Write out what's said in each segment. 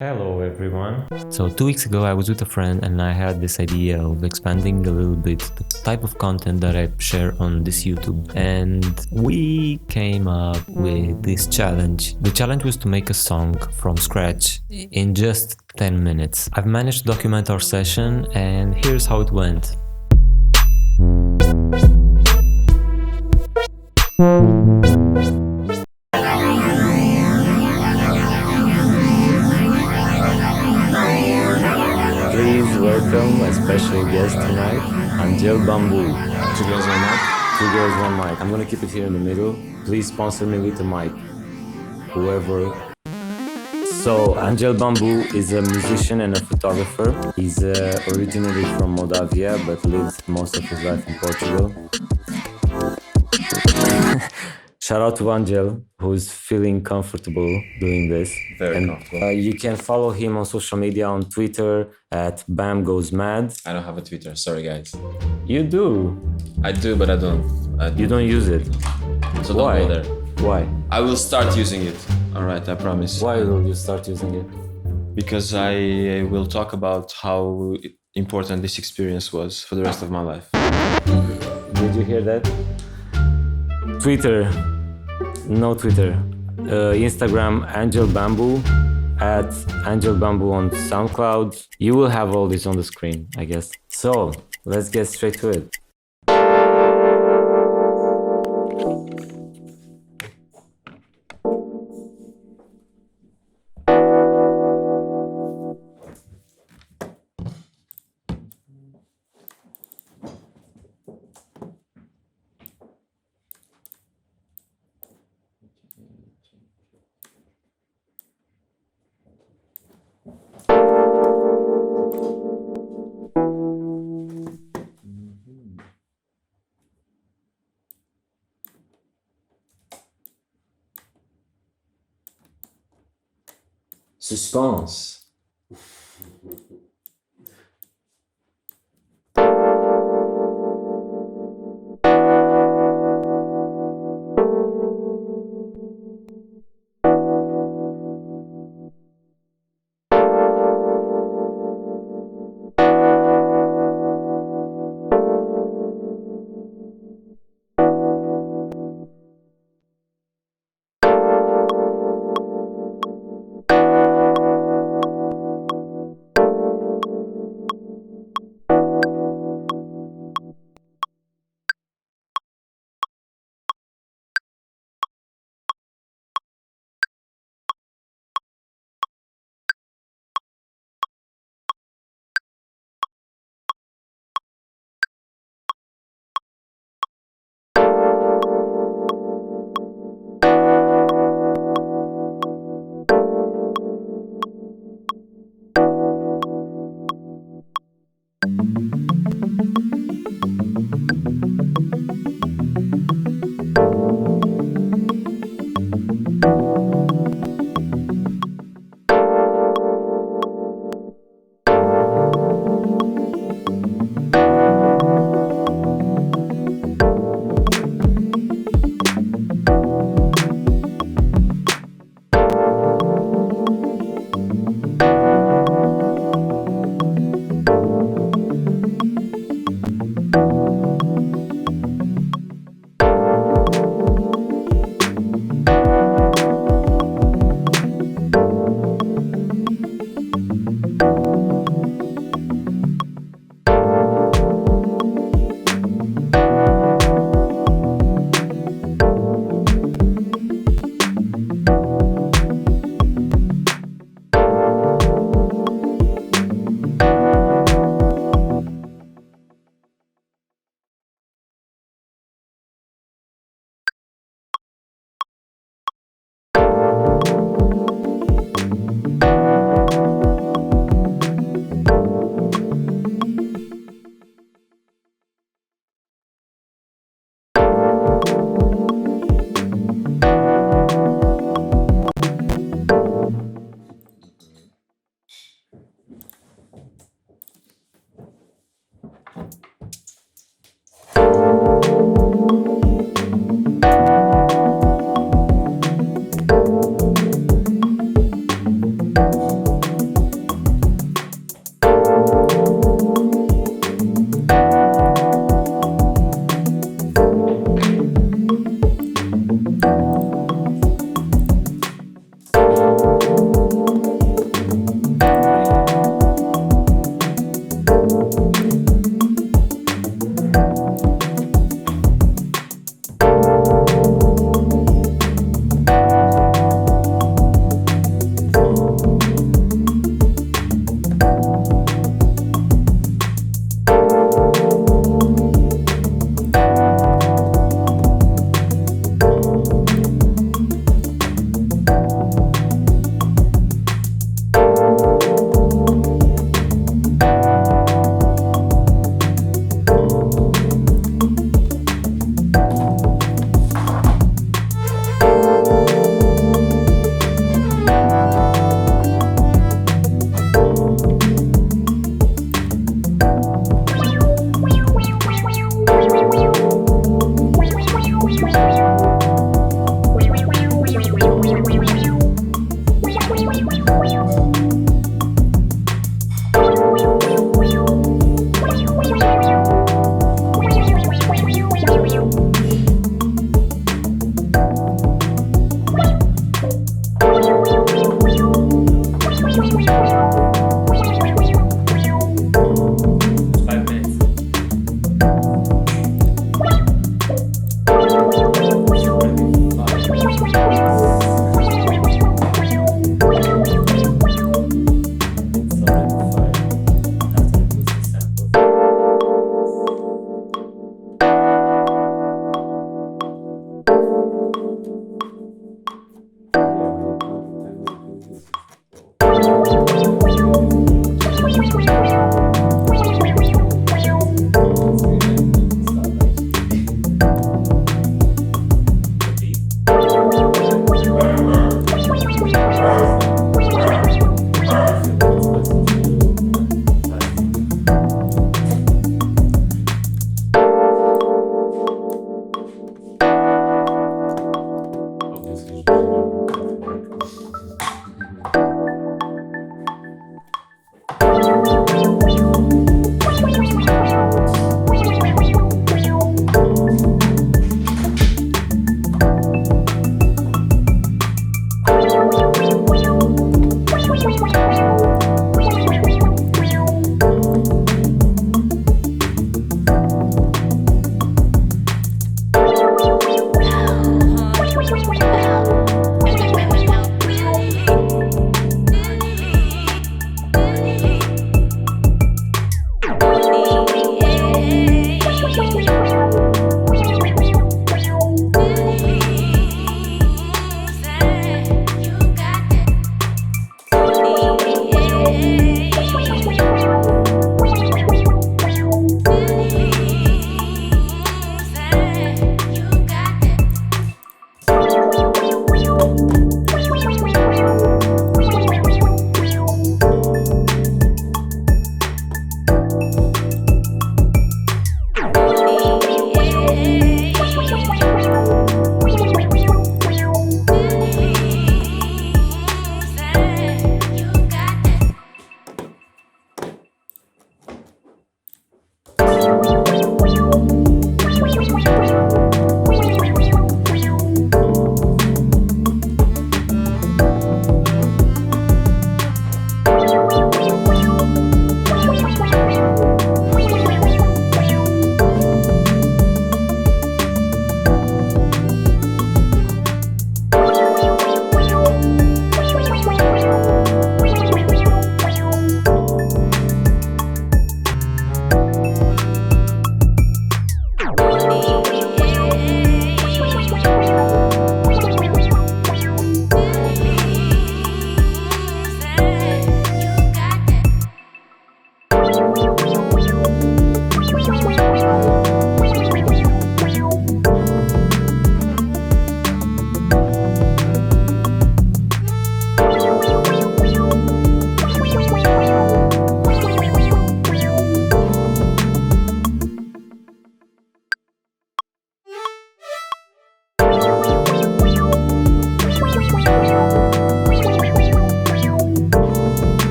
Hello everyone. So 2 weeks ago I was with a friend and I had this idea of expanding a little bit the type of content that I share on this YouTube, and we came up with this challenge. The challenge was to make a song from scratch in just 10 minutes. I've managed to document our session and here's how it went. Please welcome a special guest tonight, Angel Bambu. Two girls, one mic. Two girls, one mic. I'm gonna keep it here in the middle. Please sponsor me with a mic. Whoever. So, Angel Bambu is a musician and a photographer. He's originally from Moldavia but lives most of his life in Portugal. Shout out to Angel, who's feeling comfortable doing this. Very comfortable. You can follow him on social media, on Twitter at BamGoesMad. I don't have a Twitter, sorry guys. You do. I do, but I don't. You don't use it. So Why? don't go there. Why? I will start using it. Alright, I promise. Why will you start using it? Because I will talk about how important this experience was for the rest of my life. Did you hear that? Twitter. No Twitter. Instagram, Angel Bambu. At Angel Bambu on SoundCloud. You will have all this on the screen, I guess. So, let's get straight to it. Suspense.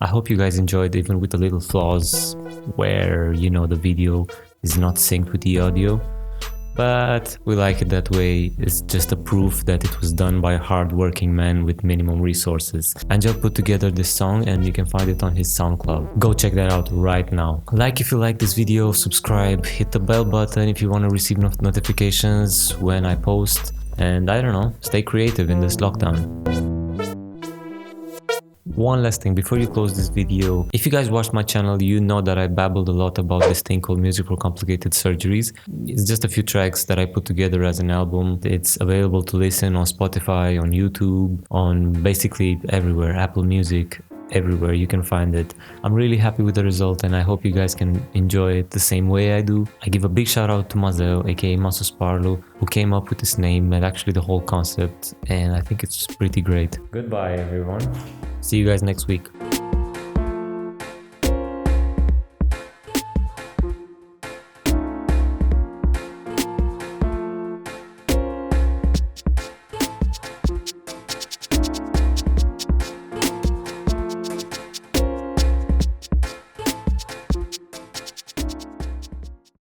I hope you guys enjoyed, even with the little flaws where, you know, the video is not synced with the audio. But we like it that way. It's just a proof that it was done by a hard-working man with minimum resources. Angel put together this song and you can find it on his SoundCloud. Go check that out right now. Like if you like this video, subscribe, hit the bell button if you want to receive notifications when I post. And I don't know, stay creative in this lockdown. One last thing before you close this video, if you guys watched my channel, you know that I babbled a lot about this thing called Music for Complicated Surgeries. It's just a few tracks that I put together as an album. It's available to listen on Spotify, on YouTube, on basically everywhere, Apple Music, everywhere you can find it. I'm really happy with the result and I hope you guys can enjoy it the same way I do. I give a big shout out to Mazel, aka Maso Sparlo, who came up with this name and actually the whole concept, and I think it's pretty great. Goodbye everyone. See you guys next week.